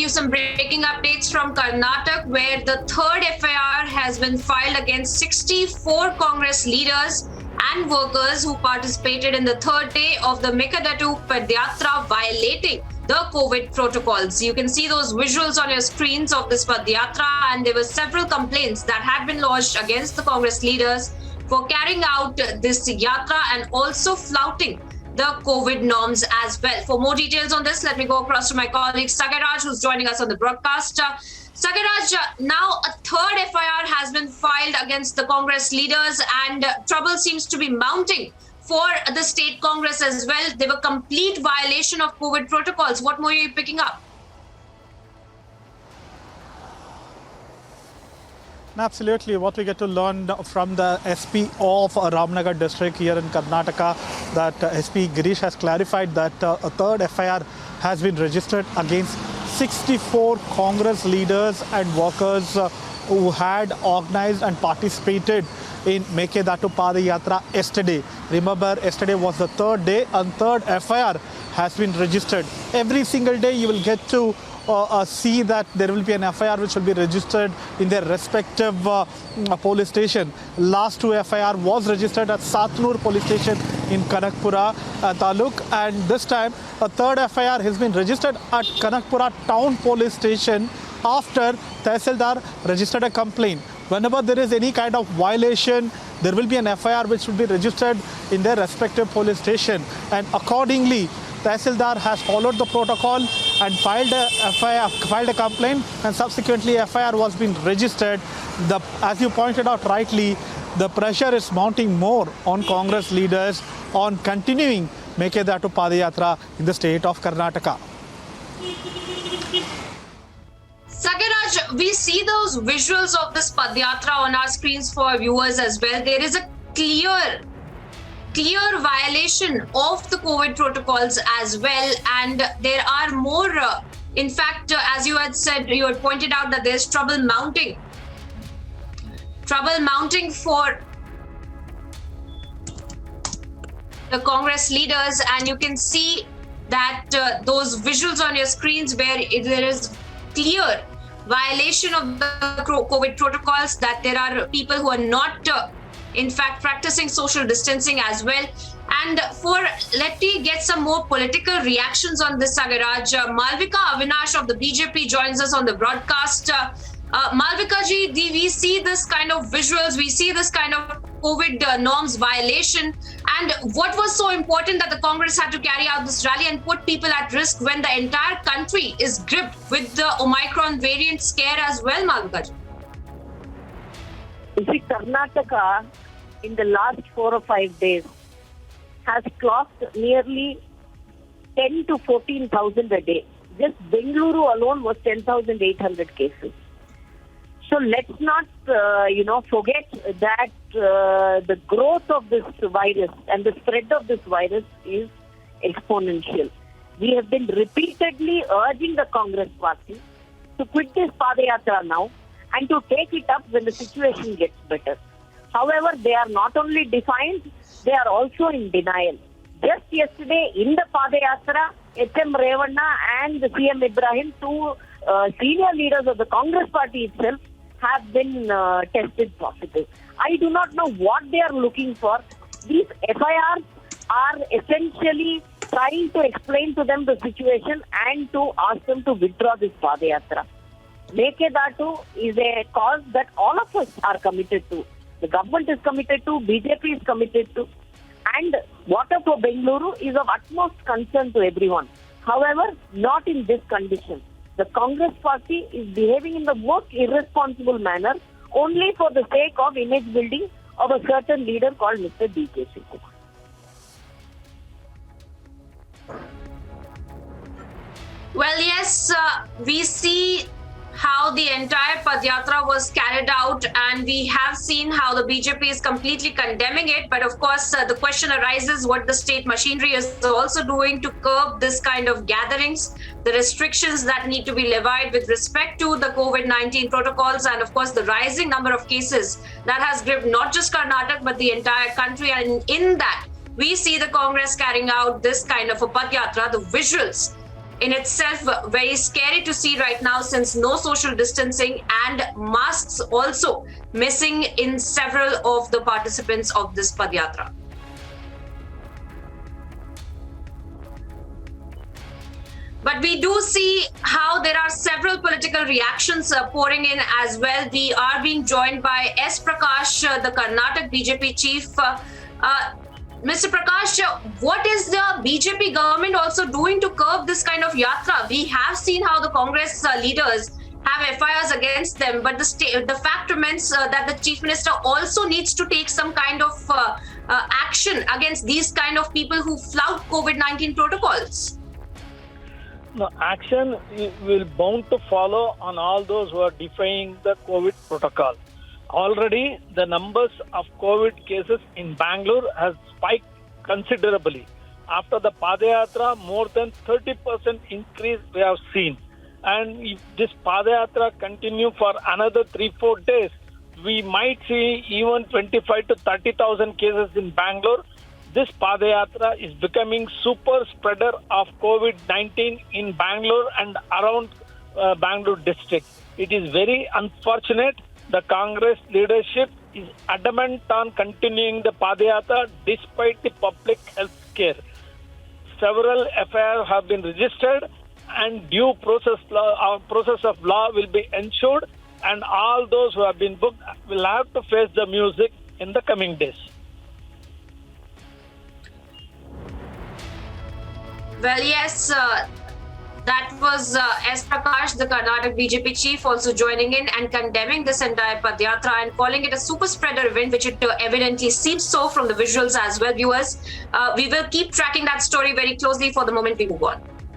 you some breaking updates from Karnataka, where the third FIR has been filed against 64 Congress leaders and workers who participated in the third day of the Mekadatu Padyatra violating the COVID protocols. You can see those visuals on your screens of this Padyatra, and there were several complaints that had been lodged against the Congress leaders for carrying out this yatra and also flouting the COVID norms as well. For more details on this, let me go across to my colleague Sagaraj, who's joining us on the broadcast. Sagaraj, now a third FIR has been filed against the Congress leaders, and trouble seems to be mounting for the state Congress as well. They were complete violation of COVID protocols. What more are you picking up? Absolutely. What we get to learn from the SP of Ramnagar district here in Karnataka, that SP Girish has clarified that a third FIR has been registered against 64 Congress leaders and workers who had organized and participated in Mekedatu Padayatra yesterday. Remember, yesterday was the third day and third FIR has been registered. Every single day you will get to see that there will be an FIR which will be registered in their respective police station. Last two FIR was registered at Satnur police station in Kanakpura Taluk, and this time a third FIR has been registered at Kanakpura town police station after Tehsildar registered a complaint. Whenever there is any kind of violation, there will be an FIR which will be registered in their respective police station, and accordingly Tehsildar has followed the protocol and filed a complaint, and subsequently FIR was being registered. As you pointed out rightly, the pressure is mounting more on Congress leaders on continuing Mekedatu Padayatra in the state of Karnataka. Sagaraj, we see those visuals of this Padyatra on our screens for our viewers as well. There is a clear violation of the COVID protocols as well, and there are more. In fact, as you had said, you had pointed out that there's trouble mounting for the Congress leaders, and you can see that those visuals on your screens where there is clear violation of the COVID protocols, that there are people who are not in fact practicing social distancing as well. And let me get some more political reactions on this, Sagaraj. Malvika Avinash of the BJP joins us on the broadcast. Malvika ji, we see this kind of visuals, we see this kind of COVID norms violation, and what was so important that the Congress had to carry out this rally and put people at risk when the entire country is gripped with the Omicron variant scare as well, Malvika ji? You see, Karnataka in the last 4 or 5 days has clocked nearly 10 to 14,000 a day. Just Bengaluru alone was 10,800 cases. So let's not, forget that the growth of this virus and the spread of this virus is exponential. We have been repeatedly urging the Congress party to quit this Padayatra now and to take it up when the situation gets better. However, they are not only defiant, they are also in denial. Just yesterday in the Padayatra, H.M. Revanna and the CM Ibrahim, two senior leaders of the Congress party itself, have been tested positive. I do not know what they are looking for. These FIRs are essentially trying to explain to them the situation and to ask them to withdraw this Padayatra. Mekedatu is a cause that all of us are committed to. The government is committed to, BJP is committed to, and water for Bengaluru is of utmost concern to everyone. However, not in this condition. The Congress party is behaving in the most irresponsible manner only for the sake of image building of a certain leader called Mr. D.K. Shivakumar. Well, yes, we see how the entire Padyatra was carried out, and we have seen how the BJP is completely condemning it. But of course, the question arises what the state machinery is also doing to curb this kind of gatherings, the restrictions that need to be levied with respect to the COVID-19 protocols, and of course, the rising number of cases that has gripped not just Karnataka, but the entire country. And in that, we see the Congress carrying out this kind of a Padyatra. The visuals in itself very scary to see right now, since no social distancing and masks also missing in several of the participants of this Padyatra. But we do see how there are several political reactions pouring in as well. We are being joined by S. Prakash, the Karnataka BJP chief. Mr. Prakash, what is the BJP government also doing to curb this kind of yatra? We have seen how the Congress leaders have FIRs against them, but the fact remains that the chief minister also needs to take some kind of action against these kind of people who flout COVID-19 protocols. No, action will bound to follow on all those who are defying the COVID protocol. Already, the numbers of COVID cases in Bangalore has spiked considerably. After the Padayatra, more than 30% increase we have seen. And if this Padayatra continue for another 3-4 days, we might see even 25 to 30,000 cases in Bangalore. This Padayatra is becoming super spreader of COVID-19 in Bangalore and around Bangalore district. It is very unfortunate. The Congress leadership is adamant on continuing the Padayatra despite the public health scare. Several FIRs have been registered and due process of law will be ensured, and all those who have been booked will have to face the music in the coming days. Well, yes, that was S. Prakash, the Karnataka BJP chief, also joining in and condemning this entire Padyatra and calling it a super spreader event, which it evidently seems so from the visuals as well, viewers. We will keep tracking that story very closely. For the moment, we move on.